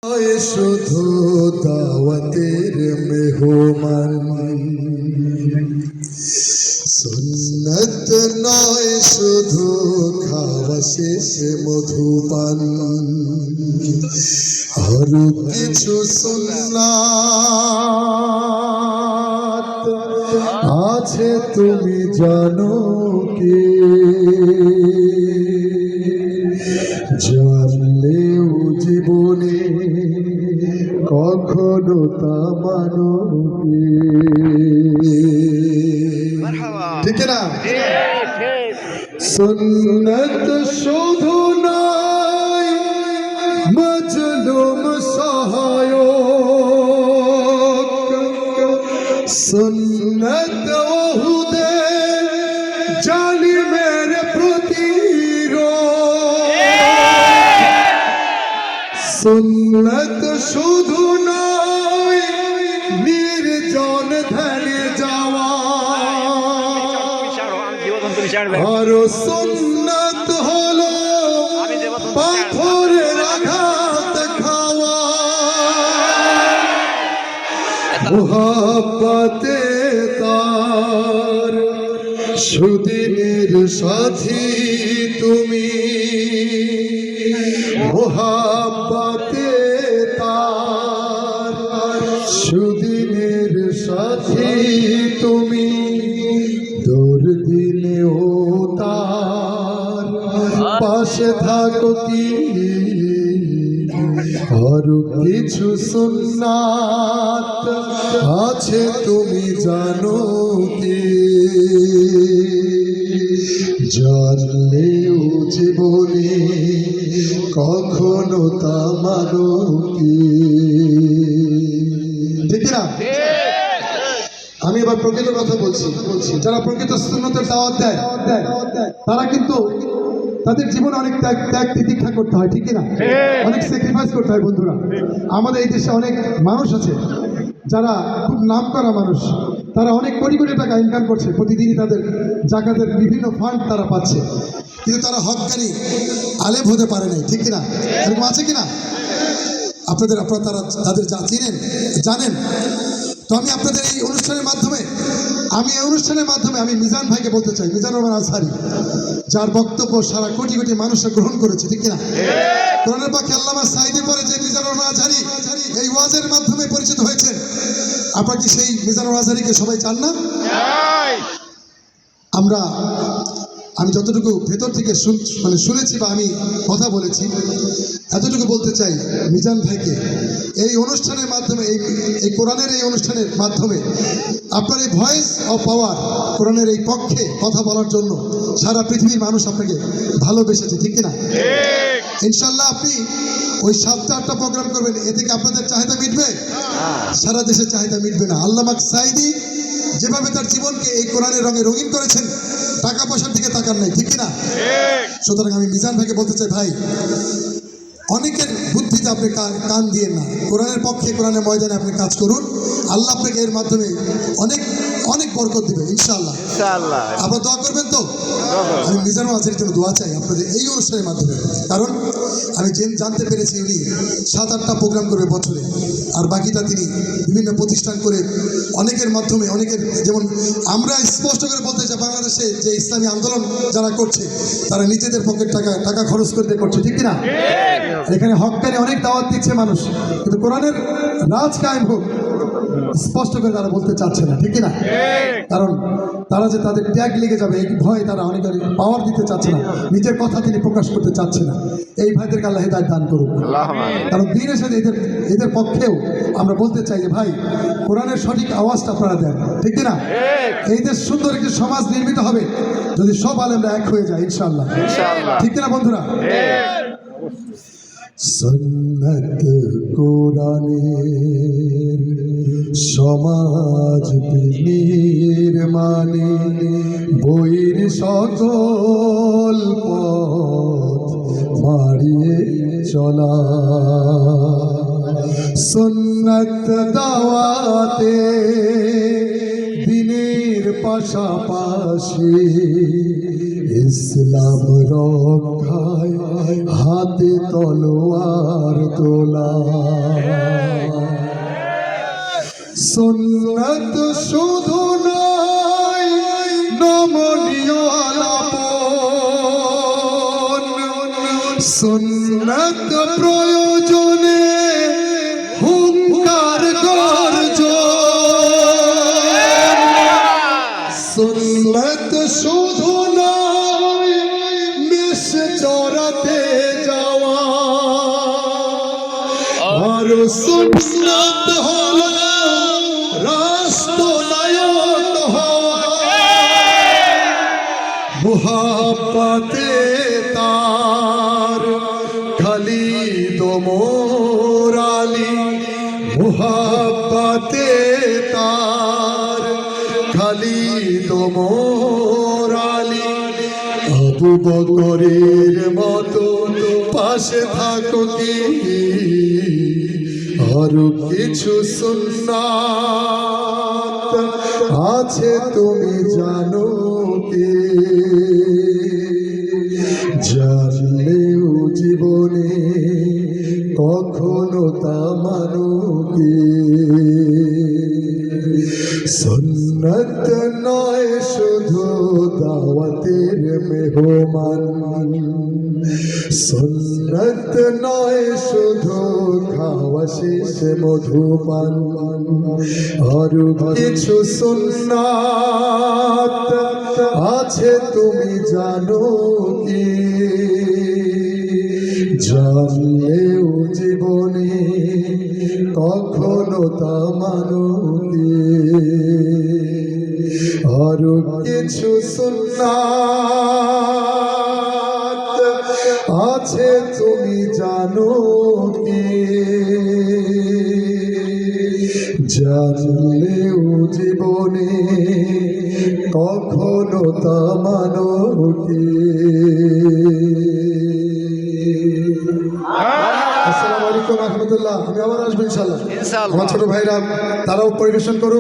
শুধু দাওয়াতের মেহমান, সুন্নত নয় শুধু খাওয়া শেষে মধুপান, আরো কিছু সুন্নাত আছে তুমি জানো কি? জানলেও জীবনে কখনো তা মানো ঠিক না? সুন্নত শুধু নয় মজলুম সহায়ক, সুন্নত ওহুদে জালিমের সুন্নত শুধু নয় নির্জন ধ্যানে যাওয়া, আর সুন্নত হলো পাথরের আঘাত খাওয়া, মুহাব্বতে তার সুদিনের সাথী তুমি, মুহাব্বতে তার সুদিনের সাথী তুমি, দৌড় দিলেও তার পাশে থাকো কি? আরো কিছু সুন্নাত আছে তুমি জানো কি? জানলেও জীবনে কখনো তা মানো কি? ঠিক না? আমি এবার প্রকৃত কথা বলছি। যারা প্রকৃত সুন্নতের দাওয়াত দেয় তারা কিন্তু তাদের জীবনে অনেক ত্যাগ তিতিক্ষা করতে হয়, ঠিক না? অনেক স্যাক্রিফাইস করতে হয়। বন্ধুরা, আমাদের এই দেশে অনেক মানুষ আছে যারা খুব নাম করা মানুষ, তারা অনেক কোটি কোটি টাকা ইনকাম করছে, প্রতিদিনই তাদের জাকাতের বিভিন্ন ফান্ড তারা পাচ্ছে, কিন্তু তারা হক্কানি আলেম হতে পারে নাই, ঠিক কিনা? এরকম আছে কিনা? আপনারা তাদের যা চিনেন জানেন। তো আমি আপনাদের এই অনুষ্ঠানের মাধ্যমে আমি মিজান ভাইকে বলতে চাই, মিজানুর রহমান আজহারী, যার বক্তব্য সারা কোটি কোটি মানুষরা গ্রহণ করেছে, ঠিক কিনা? কোরআনের পক্ষে আল্লামা সাঈদীর পরে যে মিজানুর রহমান আজহারী এই ওয়াজের মাধ্যমে পরিচিত হয়েছেন, আপনারা কি সেই মিজানুর আজহারীকে সবাই চান না? আমি যতটুকু ভেতর থেকে শুনেছি বা আমি কথা বলেছি, এতটুকু বলতে চাই মিজান ভাইকে, এই অনুষ্ঠানের মাধ্যমে, এই কোরআনের এই অনুষ্ঠানের মাধ্যমে আপনার এই ভয়েস অফ পাওয়ার, কোরআনের এই পক্ষে কথা বলার জন্য সারা পৃথিবীর মানুষ আপনাকে ভালোবেসেছে, ঠিক কিনা? ইনশাল্লাহ আপনি ওই 7-8টা প্রোগ্রাম করবেন, এ থেকে আপনাদের চাহিদা মিটবে? সারা দেশের চাহিদা মিটবে না। আল্লামা সাঈদী যেভাবে তার জীবনকে এই কোরআনের রঙে রঙিন করেছেন, টাকা পয়সার দিকে তাকান নাই, ঠিক কিনা? সুতরাং আমি মিজান ভাইকে বলতে চাই, ভাই, অনেকের বুদ্ধিতে আপনি কান দিয়েন না, কোরআনের পক্ষে কোরআনের ময়দানে আপনি কাজ করুন, আল্লাহ আপনাকে এর মাধ্যমে অনেক অনেক বরকত দিবে ইনশাআল্লাহ। আপনারা দোয়া করবেন তো? আমি মিজানুর আজহারীর জন্য দোয়া চাই আপনাদের এই অনুষ্ঠানের মাধ্যমে, কারণ আমি জানতে পেরেছি উনি 7-8টা প্রোগ্রাম করবে বছরে, আর বাকিটা তিনি বিভিন্ন প্রতিষ্ঠান করে অনেকের মাধ্যমে, যেমন আমরা স্পষ্ট করে বলতে চাই, বাংলাদেশে যে ইসলামী আন্দোলন যারা করছে তারা নিজেদের পকেট টাকা খরচ করতে করছে, ঠিক কিনা? এখানে হক্কানি অনেক দাওয়াত দিচ্ছে মানুষ, কিন্তু কোরআনের রাজ কায়েম হোক স্পষ্ট করে তারা বলতে চাচ্ছে না, ঠিক না? কারণ তারা যে তাদের ট্যাগ লেগে যাবে এই ভয়ে তারা অনেকের পাওয়ার দিতে চাচ্ছে না, নিজের কথা তিনি প্রকাশ করতে চাচ্ছে না। এই ভাইদেরকে আল্লাহ হিদায়াত দান করুন। কারণ দিন এসে এদের পক্ষেও আমরা বলতে চাই যে ভাই, কোরআনের সঠিক আওয়াজটা আপনারা দেন, ঠিক না? এই দেশ সুন্দর একটি সমাজ নির্মিত হবে যদি সব আলেমরা এক হয়ে যায় ইনশাআল্লাহ, ঠিক না বন্ধুরা? সুন্নত কোরআনের সমাজ নির্মাণে বইয়ের সকল পথ বাড়িয়ে চলা, সুন্নত দাওয়াতে দিনের পাশাপাশি ইসলাম রক্ষায় হাতে তলোয়ার তোলা, সুন্নাত শুধু নয় নমনীয় আলাপন, সুন্নাত প্রয়োজনে হুঙ্কার গর্জন, সুন্নাত শুধু নয় মেষ চড়াতে যাওয়া, আর সুন্নাত হলো রাষ্ট্রনায়ক হওয়া, মুহাব্বতে তার খালিদ মোর আলী, মুহাব্বতে তার খালিদ মোর আলী, আবু বকরের মতো পাশে থাকো কি, আরো কিছু সুন্নাত আছে তুমি জানো কি, জানলেও জীবনে কখনো তা মানো কি, সুন্নাত নয় শুধু দাওয়াতের মেহমান, সুন্নাত নয় শুধু খাওয়া শেষে মধুপান, আরো কিছু সুন্নাত আছে তুমি জানো কি, জানলেও জীবনে কখনো তা মানো কি, আরো কিছু সুন্নাত আছে তুমি জানো কি, জানলেও জীবনে কখনো তা মানো কি। আসসালামু আলাইকুম রহমতুল্লাহ। আমি আবার আসবো ইনশাল্লাহ। আমার ছোট ভাইরা তারাও পরিবেশন করুক।